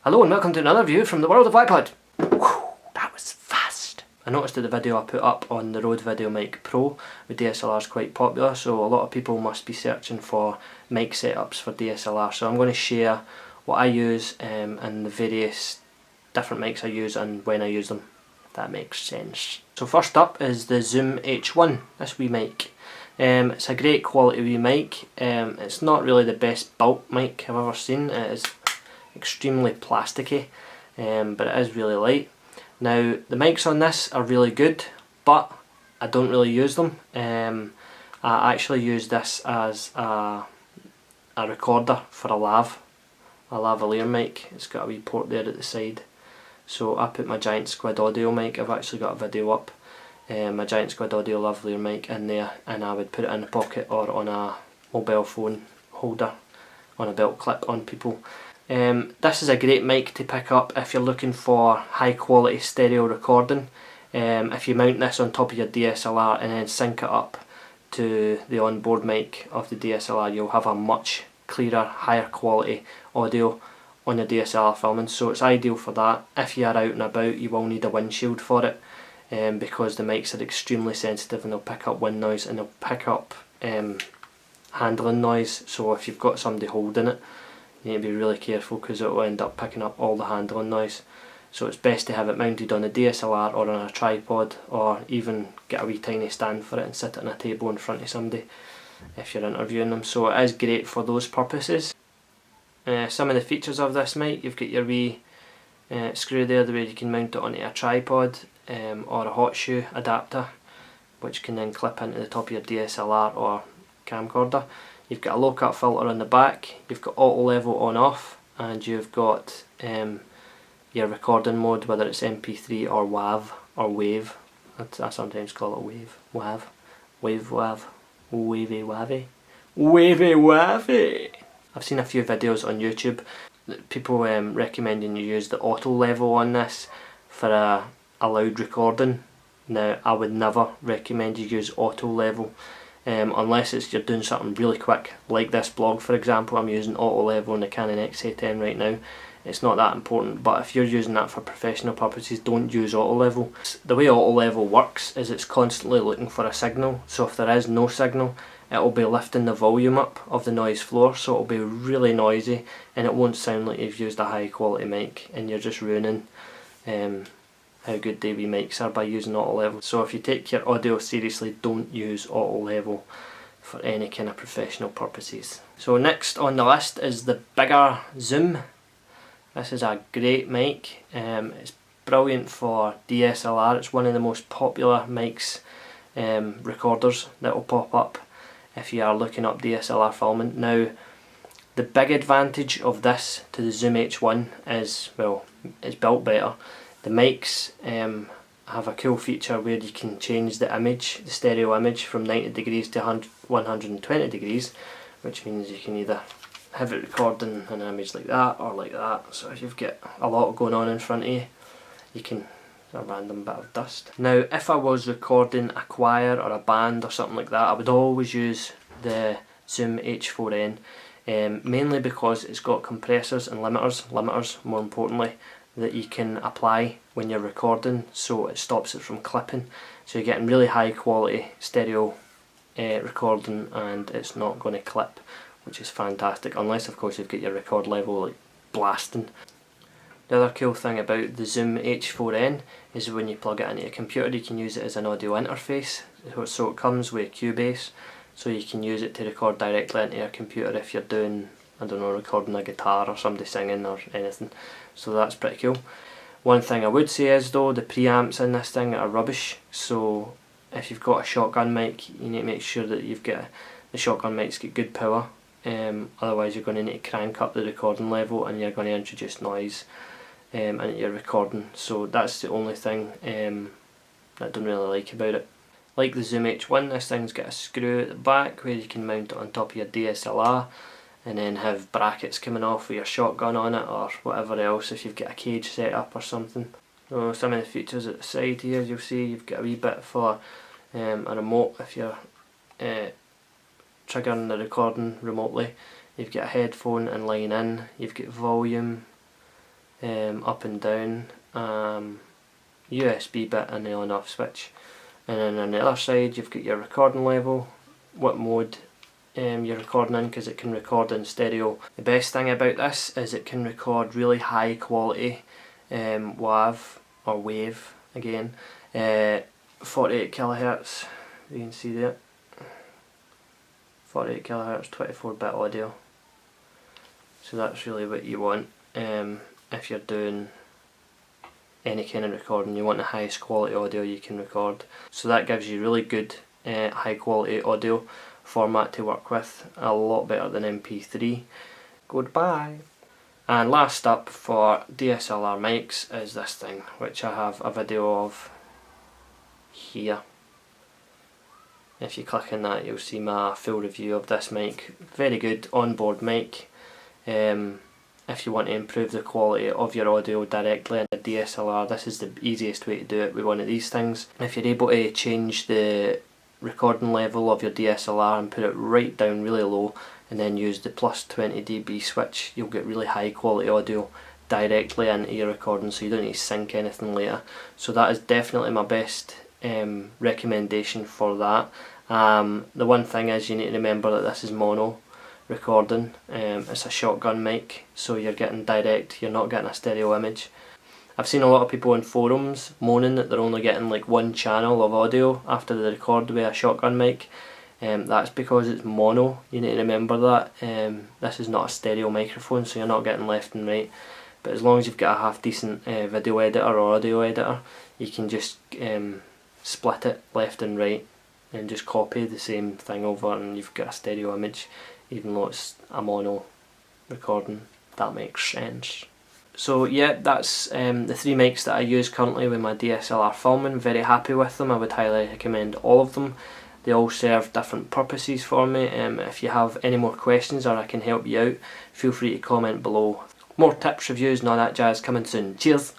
Hello and welcome to another review from the world of iPod. Whew, that was fast. I noticed that the video I put up on the Rode Videomic Pro with DSLR is quite popular, so a lot of people must be searching for mic setups for DSLR. So I'm going to share what I use and the various different mics I use and when I use them, if that makes sense. So first up is the Zoom H1, this wee mic. It's a great quality wee mic. It's not really the best bulk mic I've ever seen. It is extremely plasticky, but it is really light. Now the mics on this are really good, but I don't really use them. I actually use this as a recorder for a lavalier mic. It's got a wee port there at the side, so I put my Giant Squid Audio mic, I've actually got a video up, my Giant Squid Audio lavalier mic in there, and I would put it in a pocket or on a mobile phone holder, on a belt clip on people. This is a great mic to pick up if you're looking for high quality stereo recording. If you mount this on top of your DSLR and then sync it up to the onboard mic of the DSLR, you'll have a much clearer, higher quality audio on your DSLR filming, so it's ideal for that. If you are out and about, you will need a windshield for it, because the mics are extremely sensitive and they'll pick up wind noise and they'll pick up handling noise, so if you've got somebody holding it, you need to be really careful because it will end up picking up all the handling noise. So it's best to have it mounted on a DSLR or on a tripod, or even get a wee tiny stand for it and sit it on a table in front of somebody if you're interviewing them. So it is great for those purposes. Some of the features of this mic: you've got your wee screw there where you can mount it onto a tripod, or a hot shoe adapter which can then clip into the top of your DSLR or camcorder. You've got a low cut filter on the back, you've got auto level on off, and you've got your recording mode, whether it's MP3 or WAV or wave. I sometimes call it wave, WAV, wave, WAV, wavy, wavy, wavy, wavy. I've seen a few videos on YouTube that people recommending you use the auto level on this for a loud recording. Now I would never recommend you use auto level. Unless you're doing something really quick, like this blog for example. I'm using auto level on the Canon H4N right now. It's not that important, but if you're using that for professional purposes, don't use auto level. The way auto level works is it's constantly looking for a signal, so if there is no signal, it will be lifting the volume up of the noise floor, so it will be really noisy and it won't sound like you've used a high quality mic, and you're just ruining how good the wee mics are by using auto level. So if you take your audio seriously, don't use auto level for any kind of professional purposes. So next on the list is the bigger Zoom. This is a great mic. It's brilliant for DSLR. It's one of the most popular mics, recorders that will pop up if you are looking up DSLR filming. Now the big advantage of this to the Zoom H1 is, well, it's built better. The mics have a cool feature where you can change the image, the stereo image, from 90 degrees to 120 degrees, which means you can either have it recording an image like that or like that. So if you've got a lot going on in front of you, you can, a random bit of dust. Now if I was recording a choir or a band or something like that, I would always use the Zoom H4N, mainly because it's got compressors and limiters more importantly, that you can apply when you're recording, so it stops it from clipping. So you're getting really high quality stereo recording, and it's not going to clip, which is fantastic, unless of course you've got your record level like blasting. The other cool thing about the Zoom H4N is when you plug it into a computer, you can use it as an audio interface. So it comes with Cubase, so you can use it to record directly into your computer if you're doing, I don't know, recording a guitar or somebody singing or anything. So that's pretty cool. One thing I would say is though, the preamps in this thing are rubbish, so if you've got a shotgun mic, you need to make sure that you've got the shotgun mic's got good power, otherwise you're going to need to crank up the recording level and you're going to introduce noise into your recording. So that's the only thing that I don't really like about it. Like the Zoom H1, this thing's got a screw at the back where you can mount it on top of your DSLR, and then have brackets coming off with your shotgun on it or whatever else if you've got a cage set up or something. So some of the features at the side here, you'll see you've got a wee bit for a remote if you're triggering the recording remotely. You've got a headphone and line in, you've got volume, up and down, USB bit and the on off switch. And then on the other side you've got your recording level, what mode you're recording in, because it can record in stereo. The best thing about this is it can record really high quality WAV or wave again, 48 kilohertz, you can see there, 48 kilohertz 24-bit audio. So that's really what you want if you're doing any kind of recording. You want the highest quality audio you can record. So that gives you really good high quality audio format to work with, a lot better than MP3. Goodbye. And last up for DSLR mics is this thing, which I have a video of here. If you click on that you'll see my full review of this mic. Very good onboard mic. If you want to improve the quality of your audio directly in a DSLR, this is the easiest way to do it with one of these things. If you're able to change the recording level of your DSLR and put it right down really low and then use the plus 20 dB switch, you'll get really high quality audio directly into your recording, so you don't need to sync anything later. So that is definitely my best recommendation for that. The one thing is you need to remember that this is mono recording. It's a shotgun mic, so you're getting direct, you're not getting a stereo image. I've seen a lot of people in forums moaning that they're only getting like one channel of audio after they record with a shotgun mic. That's because it's mono, you need to remember that. This is not a stereo microphone, so you're not getting left and right. But as long as you've got a half decent video editor or audio editor, you can just split it left and right and just copy the same thing over and you've got a stereo image, even though it's a mono recording. That makes sense. So yeah, that's the three mics that I use currently with my DSLR filming. Very happy with them. I would highly recommend all of them. They all serve different purposes for me. If you have any more questions or I can help you out, feel free to comment below. More tips, reviews and all that jazz coming soon. Cheers!